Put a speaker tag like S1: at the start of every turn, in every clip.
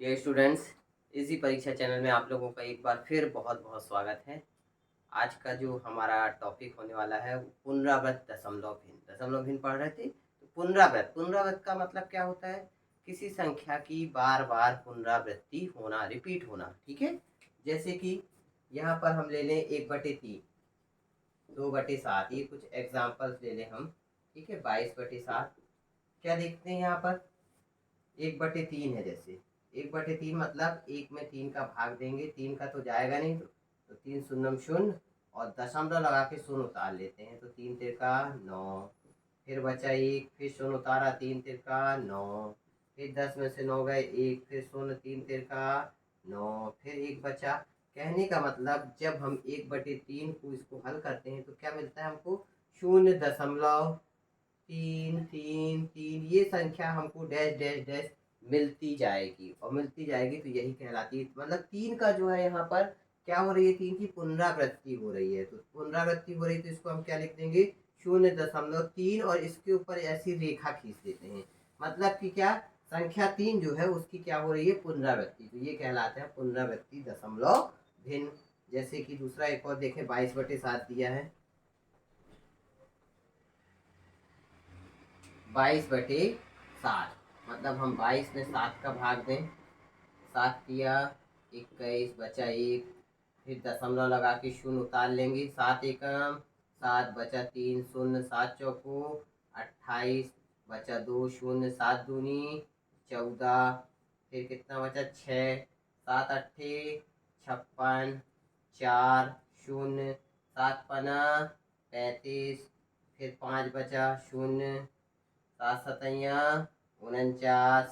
S1: Dear students, इसी परीक्षा channel में आप लोगों का एक बार फिर बहुत बहुत स्वागत है। आज का जो हमारा टॉपिक होने वाला है वो पुनरावृत्त दशमलव भिन्न। दशमलव भिन्न पढ़ रहे थे तो पुनरावृत्त का मतलब क्या होता है? किसी संख्या की बार बार पुनरावृत्ति होना, रिपीट होना। ठीक है, जैसे कि यहाँ पर हम ले लें 1/3, 2/7, ये कुछ एग्जाम्पल्स ले लें हम। ठीक है, 22/7 क्या देखते हैं यहाँ पर? 1/3 है। जैसे 1/3 मतलब एक में 3 का भाग देंगे, 3 का तो जाएगा नहीं, तो 3 शून्यम शून्य और दशमलव लगा के शून्य उतार लेते हैं, तो 3 तिरका 9, फिर बचा एक, फिर शून्य उतारा, 3 तिरका 9, फिर 10 में से 9 गए एक, फिर शून्य, 3 तिरका 9, फिर एक बचा। कहने का मतलब जब हम 1/3 को इसको हल करते हैं तो क्या मिलता है हमको? 0.333 ये संख्या हमको डैश डैश डैश मिलती जाएगी, और मिलती जाएगी तो यही कहलाती है, मतलब 3 का जो है यहाँ पर क्या हो रही है? 3 की पुनरावृत्ति हो रही है। तो पुनरावृत्ति हो रही है तो इसको हम क्या लिख देंगे? 0.3, और इसके ऊपर ऐसी रेखा खींच देते हैं। मतलब कि क्या, संख्या 3 जो है उसकी क्या हो रही है? पुनरावृत्ति। तो ये कहलाता है पुनरावृत्ति दशमलव भिन्न। जैसे कि दूसरा एक और देखें, 22/7 दिया है। 22/7 मतलब हम 22 में 7 का भाग दें, 7 किया 21, बचा एक, फिर दशमलव लगा के शून्य उतार लेंगे, 7 एकम 7, बचा 3 शून्य, 7 चौको 28, बचा 2 शून्य, 7 दूनी 14, फिर कितना बचा? 6, 7 अट्ठे 56, 4 शून्य, 7 पना 35, फिर 5 बचा शून्य, 7 सतैया 49,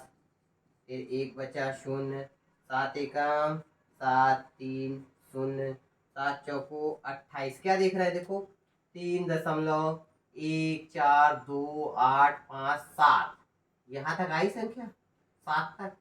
S1: फिर एक बचा शून्य, 7 एकम 7, 3 शून्य, 7 चौको 28। क्या देख रहे हैं? देखो 3.14285 यहाँ तक आई संख्या, 7 तक।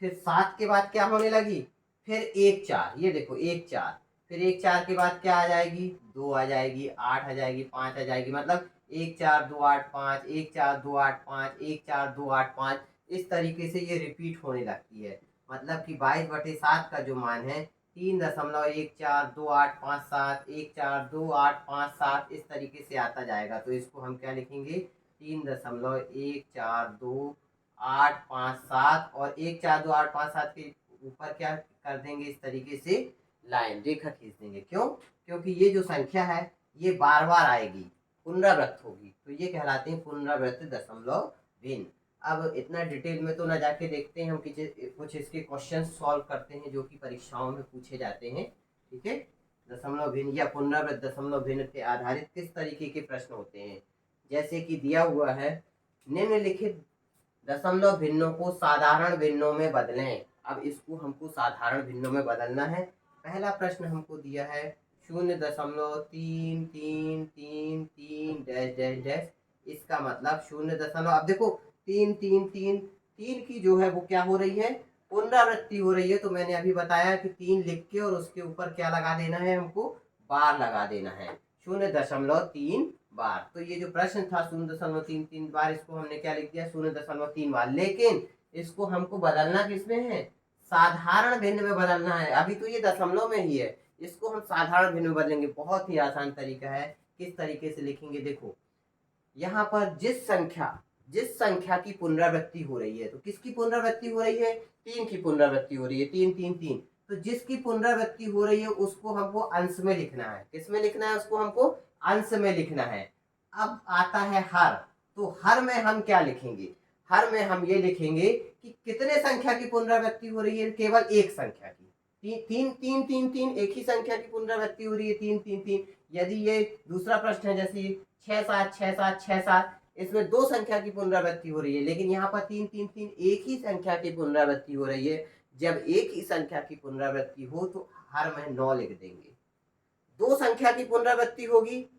S1: फिर 7 के बाद क्या होने लगी? फिर 1 4, ये देखो 1 4, फिर 1 4 के बाद क्या आ जाएगी? 2 आ जाएगी, 8 आ जाएगी, 5 आ जाएगी। मतलब 1 4 2 8 5, 1 4 2 8 5, 1 4 2 8 5, इस तरीके से ये रिपीट होने लगती है। मतलब कि 22/7 का जो मान है 3.14285 14285 इस तरीके से आता जाएगा। तो इसको हम क्या लिखेंगे? 3.14285 और 14285 के ऊपर क्या कर देंगे? इस तरीके से लाइन, रेखा खींच देंगे। क्यों? क्योंकि ये जो संख्या है ये बार बार आएगी, पुनरावृत्त होगी, तो ये कहलाते हैं पुनरावृत्त दशमलव भिन्न। अब इतना डिटेल में तो ना जाके देखते हैं हम, कुछ इसके क्वेश्चन सॉल्व करते हैं जो कि परीक्षाओं में पूछे जाते हैं। ठीक है, दशमलव भिन्न या पुनरावृत्त दशमलव भिन्न पे आधारित किस तरीके के प्रश्न होते हैं? जैसे कि दिया हुआ है, निम्नलिखित दशमलव भिन्नों को साधारण भिन्नों में बदलें। अब इसको हमको साधारण भिन्नों में बदलना है। पहला प्रश्न हमको दिया है 0.33333 डैश डैश डैश, इसका मतलब 0, अब देखो 3 की जो है वो क्या हो रही है? पुनरावृत्ति हो रही है। तो मैंने अभी बताया कि 3 लिख के और उसके ऊपर क्या लगा देना है हमको? बार लगा देना है, 0.3 बार। तो ये जो प्रश्न था 0.33 बार, इसको हमने क्या लिख दिया? 0.3 बार। लेकिन इसको हमको बदलना किसमें है? साधारण भिन्न में बदलना है। अभी तो ये दशमलव में ही है, इसको हम साधारण भिन्न में बदलेंगे। बहुत ही आसान तरीका है। किस तरीके से लिखेंगे? देखो यहाँ पर जिस संख्या की पुनरावृत्ति हो रही है, तो किसकी पुनरावृत्ति हो रही है? 3 की पुनरावृत्ति हो रही है, 3 3 3। तो जिसकी पुनरावृत्ति हो रही है उसको हमको अंश में लिखना है। किसमें लिखना है? उसको हमको अंश में लिखना है। अब आता है हर, तो हर में हम क्या लिखेंगे? हर में हम ये लिखेंगे कि कितने संख्या की पुनरावृत्ति हो रही है? केवल एक संख्या की। 3 एक ही संख्या की पुनरावृत्ति हो रही है, 3 3 3। यदि ये दूसरा प्रश्न है जैसे 6 7 6 7 6 7, इसमें दो संख्या की पुनरावृत्ति हो रही है, लेकिन यहाँ पर 3 3 3 एक ही संख्या की पुनरावृत्ति हो रही है। जब एक ही संख्या की पुनरावृत्ति हो तो हर में 9 लिख देंगे। दो संख्या की पुनरावृत्ति होगी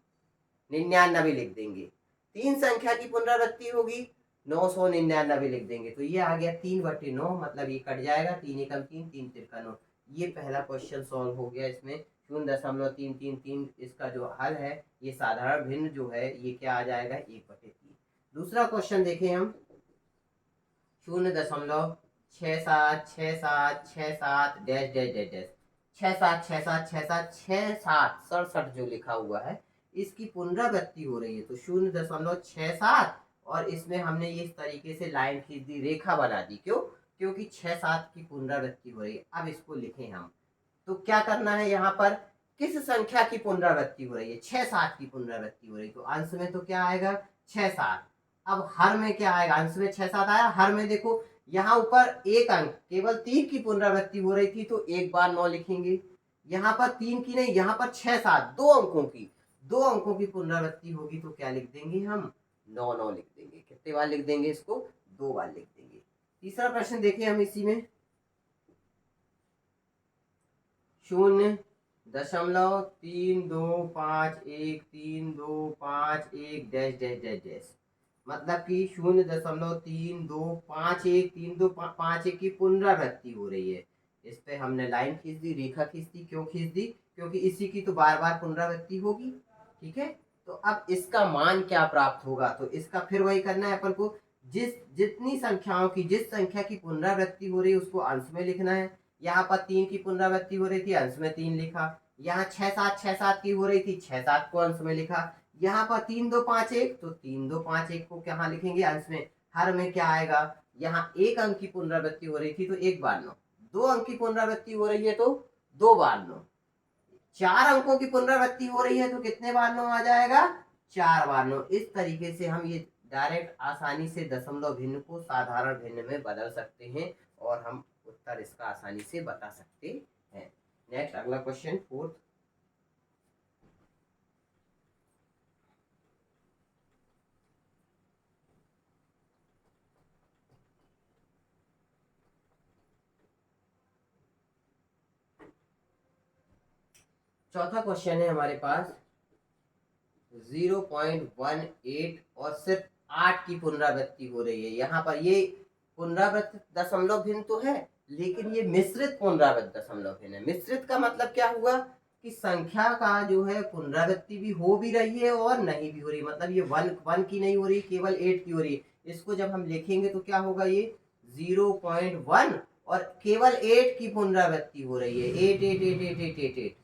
S1: 99 लिख देंगे। 3 संख्या की पुनरावृत्ति होगी 999 लिख देंगे। तो ये आ गया 3/9, मतलब ये कट जाएगा, 3 एकम 3 3 तिरका 9। ये पहला क्वेश्चन सॉल्व हो गया। इसमें 0.333 इसका जो हल है, ये साधारण भिन्न जो है ये क्या आ जाएगा? 1/3। दूसरा क्वेश्चन देखें हम, छः सात छः सात छः सात डैश डैश डैश डैश, छः सात छः सात छः सात छः सात 67 जो लिखा हुआ है इसकी पुनरावृत्ति हो रही है। तो 0.67 और इसमें हमने इस तरीके से लाइन खींच दी, रेखा बना दी। क्यों? क्योंकि 6-7 की पुनरावृत्ति हो रही है। अब इसको लिखें हम, तो क्या करना है यहाँ पर, किस संख्या की पुनरावृत्ति हो रही है? 6-7 की पुनरावृत्ति हो रही है। तो अंश में तो क्या आएगा? 6-7। अब हर में क्या आएगा? अंश में 6-7 आया, हर में देखो यहाँ ऊपर एक अंक केवल 3 की पुनरावृत्ति हो रही थी तो एक बार 9 लिखेंगे। यहाँ पर 3 की नहीं, यहाँ पर 6-7 दो अंकों की पुनरावृत्ति होगी तो क्या लिख देंगे हम? 9 लिख देंगे। कितने बार लिख देंगे इसको? 2 बार लिख देंगे। तीसरा प्रश्न देखें हम इसी में, 0.32513251 डैश डैश डैश डैश, मतलब कि 0.32513251 की पुनरावृत्ति हो रही है। इस पे हमने लाइन खींच दी, रेखा खींच दी। क्यों खींच दी? क्योंकि इसी की तो बार बार पुनरावृत्ति होगी। ठीक है, तो अब इसका मान क्या प्राप्त होगा? तो इसका फिर वही करना है अपन को, जितनी संख्याओं की, जिस संख्या की पुनरावृत्ति हो रही है उसको अंश में लिखना है। यहाँ पर 3 की पुनरावृत्ति हो रही थी, अंश में 3 लिखा। यहाँ 6-7 की हो रही थी, 6-7 को अंश में लिखा। यहाँ पर 3-2-5-1, तो 3-2-5-1 को क्या लिखेंगे? अंश में। हर में क्या आएगा? यहाँ एक अंक की पुनरावृत्ति हो रही थी तो एक बार 9, 2 अंक की पुनरावृत्ति हो रही है तो 2 बार 9, 4 अंकों की पुनरावृत्ति हो रही है तो कितने बार 9 आ जाएगा? 4 बार 9। इस तरीके से हम ये डायरेक्ट आसानी से दशमलव भिन्न को साधारण भिन्न में बदल सकते हैं और हम उत्तर इसका आसानी से बता सकते हैं। नेक्स्ट अगला क्वेश्चन, फोर्थ। चौथा क्वेश्चन है हमारे पास 0.18 और सिर्फ 8 की पुनरावृत्ति हो रही है। यहाँ पर ये पुनरावृत्त दशमलव भिन्न तो है लेकिन ये मिश्रित पुनरावृत्त दशमलव भिन्न है। मिश्रित का मतलब क्या हुआ कि संख्या का जो है पुनरावृत्ति भी हो भी रही है और नहीं भी हो रही। मतलब ये 1 की नहीं हो रही, केवल 8 की हो रही है। इसको जब हम लिखेंगे तो क्या होगा? ये 0.1 और केवल 8 की पुनरावृत्ति हो रही है। 8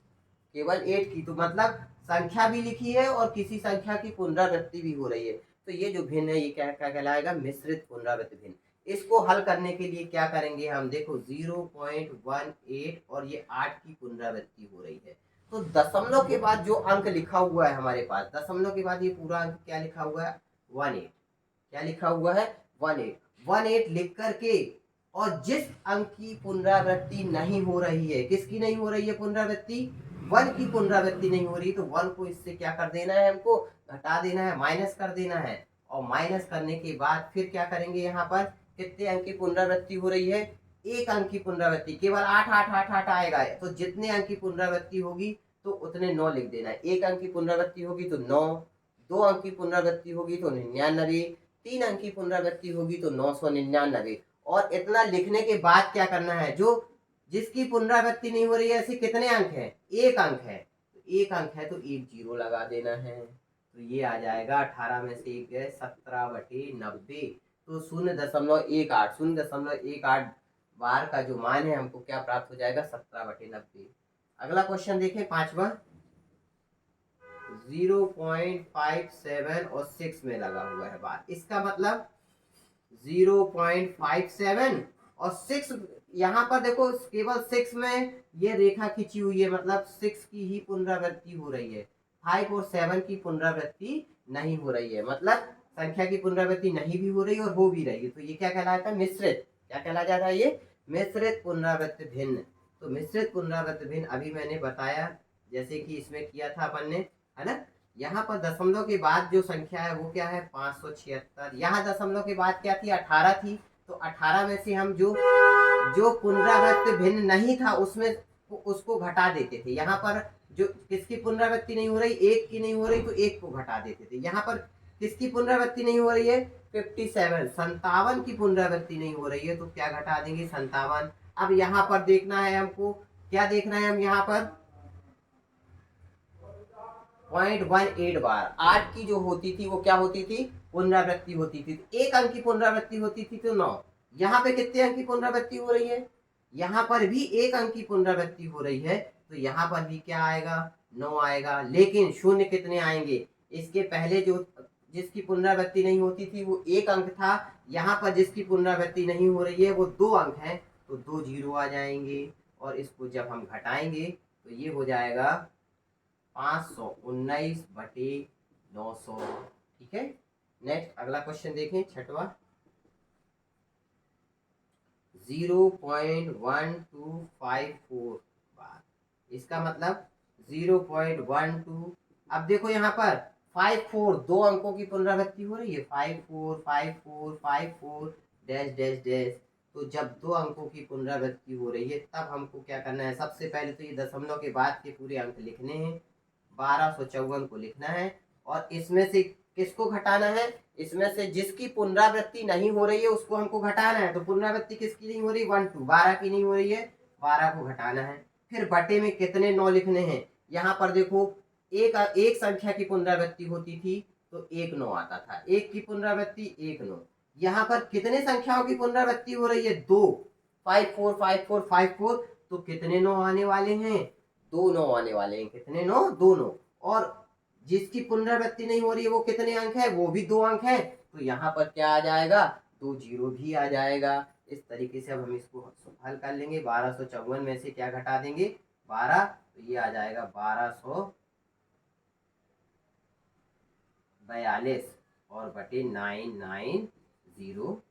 S1: केवल 8 की, तो मतलब संख्या भी लिखी है और किसी संख्या की पुनरावृत्ति भी हो रही है। तो ये जो भिन्न है ये क्या क्या कहलाएगा? मिश्रित पुनरावृत्ति भिन्न। इसको हल करने के लिए क्या करेंगे हम? देखो 0.18 और ये 8 की पुनरावृत्ति हो रही है तो दशमलव के बाद जो अंक लिखा हुआ है हमारे पास, दशमलव के बाद ये पूरा अंक क्या लिखा हुआ है? 18। क्या लिखा हुआ है? 18 लिख करके, और जिस अंक की पुनरावृत्ति नहीं हो रही है, किसकी नहीं हो रही है पुनरावृत्ति? 1 की पुनरावृत्ति नहीं हो रही, तो 1 को इससे क्या कर देना है? हमको घटा देना है, माइनस कर देना है। और माइनस करने के बाद फिर क्या करेंगे? यहाँ पर कितने अंक की पुनरावृत्ति हो रही है? एक अंक की पुनरावृत्ति, केवल 8 आएगा। तो जितने अंक की पुनरावृत्ति होगी तो उतने 9 लिख देना है। एक अंक की पुनरावृत्ति होगी तो 9, 2 अंक की पुनरावृत्ति होगी तो 99, 3 अंक की पुनरावृत्ति होगी तो 999। और इतना लिखने के बाद क्या करना है? जो जिसकी पुनरावृत्ति नहीं हो रही है ऐसे कितने अंक हैं? एक अंक है, एक अंक है तो एक जीरो लगा देना है। तो ये आ जाएगा 18 में से 1 गए 17/90। तो 0.18 बार का जो मान है हमको क्या प्राप्त हो जाएगा? 17/90। अगला क्वेश्चन देखें, पांचवा। 0.57 और 6 में लगा हुआ है बार। इसका मतलब 0.57 और 6, यहाँ पर देखो केवल 6 में ये रेखा खींची हुई है, मतलब 6 की ही पुनरावृत्ति हो रही है। 5 और 7 की पुनरावृत्ति नहीं हो रही है, मतलब संख्या की पुनरावृत्ति नहीं भी हो रही है और हो भी रही है। तो ये क्या कहलाता है? मिश्रित। क्या कहला जाता है? ये मिश्रित पुनरावृत्ति भिन्न। तो मिश्रित पुनरावृत्ति भिन्न अभी मैंने बताया, जैसे कि इसमें किया था अपन ने, है ना। यहाँ पर दशमलव के बाद जो संख्या है वो क्या है? 576। यहाँ दशमलव के बाद क्या थी? 18 थी। तो 18 में से हम जो पुनरावृत्ति भिन्न नहीं था उसमें उसको घटा देते थे। यहाँ पर जो किसकी पुनरावृत्ति नहीं हो रही? 1 की नहीं हो रही तो 1 को घटा देते थे। यहाँ पर किसकी पुनरावृत्ति नहीं हो रही है? 57 की पुनरावृत्ति नहीं हो रही है तो क्या घटा देंगे? 57। अब यहाँ पर देखना है हमको, क्या देखना है? हम यहाँ पर 0.18 बार 8 की जो होती थी वो क्या होती थी? पुनरावृत्ति होती थी। एक अंक की पुनरावृत्ति होती थी तो 9, यहाँ पे कितने अंक की पुनरावृत्ति हो रही है, यहाँ पर भी 1 अंक की पुनरावृत्ति हो रही है, तो यहाँ पर भी क्या आएगा, 9 आएगा। लेकिन शून्य कितने आएंगे, इसके पहले जो जिसकी पुनरावृत्ति नहीं होती थी वो 1 अंक था, यहाँ पर जिसकी पुनरावृत्ति नहीं हो रही है वो 2 अंक है, तो 2 जीरो आ जाएंगे। और इसको जब हम घटाएंगे तो ये हो जाएगा 519/900। ठीक है, नेक्स्ट अगला क्वेश्चन देखें, छठवा। 0.1254 बार, इसका मतलब 0.12। अब देखो यहाँ पर 54 दो अंकों की पुनरावृत्ति हो रही है, 545454 डैश डैश डैश। तो जब दो अंकों की पुनरावृत्ति हो रही है तब हमको क्या करना है, सबसे पहले तो ये दशमलव के बाद के पूरे अंक लिखने हैं, 1254 को लिखना है। और इसमें से किसको घटाना है, इसमें से जिसकी पुनरावृत्ति नहीं हो रही है उसको हमको घटाना है। तो पुनरावृत्ति किसकी नहीं हो रही, 12 की नहीं हो रही है, 12 को घटाना है। फिर बटे में कितने 9 लिखने हैं, यहाँ पर देखो एक संख्या की पुनरावृत्ति होती थी तो 1 9 आता था, एक की पुनरावृत्ति 1 9। यहाँ पर कितने संख्याओं की पुनरावृत्ति हो रही है, 2, 545454। तो कितने 9 आने वाले हैं, 2 9 आने वाले हैं। कितने 9, 2 9। और जिसकी पुनरावृत्ति नहीं हो रही है वो कितने अंक है, वो भी 2 अंक है। तो यहाँ पर क्या आ जाएगा, 2 जीरो भी आ जाएगा। इस तरीके से अब हम इसको हल कर लेंगे। 1254 में से क्या घटा देंगे, 12, तो ये आ जाएगा 1242 और बटे 9900।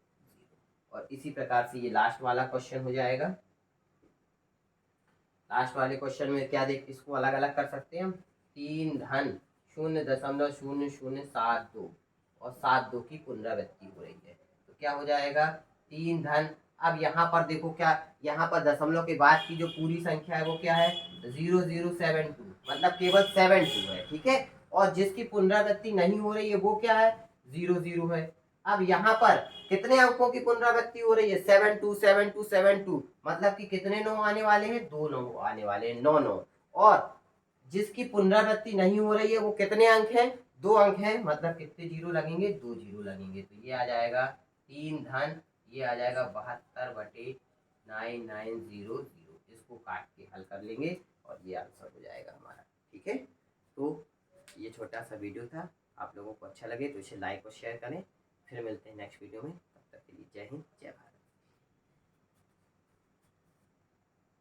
S1: और इसी प्रकार से ये लास्ट वाला क्वेश्चन हो जाएगा। लास्ट वाले क्वेश्चन में क्या देख, इसको अलग अलग कर सकते हैं हम। 3 धन 0.0072 और 72 की पुनरावृत्ति हो रही है, तो क्या हो जाएगा, 3 धन। अब यहाँ पर देखो क्या, यहाँ पर दशमलव के बाद की जो पूरी संख्या है वो क्या है, 0072, मतलब केवल 72 है। ठीक है, और जिसकी पुनरावृत्ति नहीं हो रही है वो क्या है, 00 है। अब यहाँ पर कितने अंकों की पुनरावृत्ति हो रही है, 727272, मतलब कि कितने 9 आने वाले हैं, 2 9 आने वाले हैं, 9 9। और जिसकी पुनरावृत्ति नहीं हो रही है वो कितने अंक है, 2 अंक है, मतलब कितने जीरो लगेंगे, 2 जीरो लगेंगे। तो ये आ जाएगा 3 धन, ये आ जाएगा 72/9900। इसको काट के हल कर लेंगे और ये आंसर हो जाएगा हमारा। ठीक है, तो ये छोटा सा वीडियो था, आप लोगों को अच्छा लगे तो इसे लाइक और शेयर करें। फिर मिलते हैं नेक्स्ट वीडियो में, तब तक के लिए जय हिंद, जय भारत।